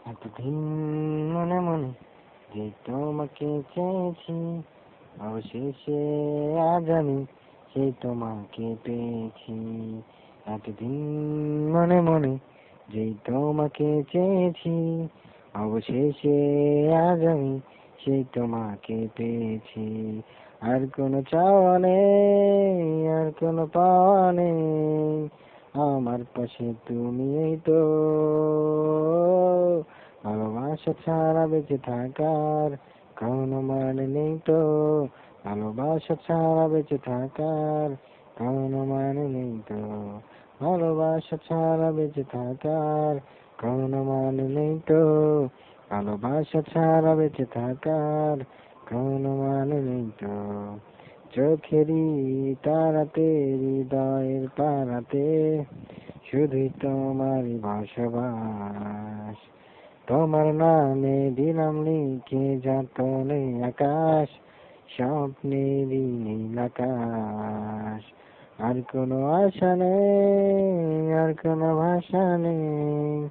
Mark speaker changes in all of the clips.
Speaker 1: এতদিন মনে মনে যে তোমাকে চেয়েছি, অবশেষে আজ আমি সেই তোমাকে পেয়েছি। এতদিন মনে মনে যে তোমাকে চেয়েছি, অবশেষে আজ আমি সেই তোমাকে পেয়েছি। আর কোনো চাওয়া নেই, আর কোনো পাওয়া নেই, আমার পাশে তুমি এই তো। ভালোবাসা ছাড়া বেঁচে থাকার কোনো মানে নেই তো, ভালোবাসা ছাড়া বেঁচে থাকার কোনো মানে নেই তো, ভালোবাসা ছাড়া বেঁচে থাকার কোনো মানে নেই তো, ভালোবাসা ছাড়া বেঁচে থাকার কোনো মানে নেই তো। চোখেরই তারাতে, হৃদয়ের পারাতে, শুধুই তোমারই বসবাস। তোমার নামে দিলাম লিখে যতনে আকাশ, স্বপ্নেরই নীল আকাশ। আর কোনো আশা নেই, আর কোনো ভাষা নেই,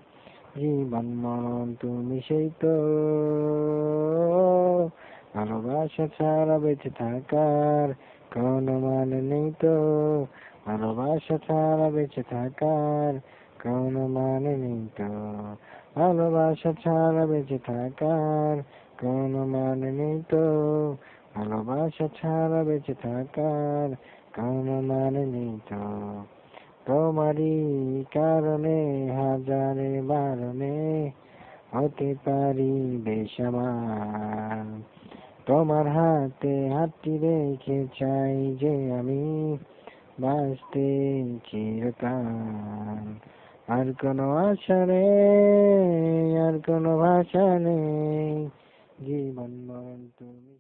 Speaker 1: জীবন মরণ তুমি সেই তো। ভালোবাসা ছাড়া বেঁচে থাকার কোনো মানে নেই তো, ভালোবাসা ছাড়া বেঁচে থাকার কোনো মানে নেই তো, ভালোবাসা ছাড়া বেঁচে থাকার কোনো মানে নেই তো, ভালোবাসা ছাড়া বেঁচে থাকার কোনো মানে নেই তো। তোমারই কারণে হাজারে বারণে হতে পারি বেসামাল। তোমার হাতে হাতটি রেখে চাই যে আমি বাঁচতে চিরকাল। আর কোনো আশা নেই, আর কোনো ভাষা নেই, জীবন মরণ তুমি।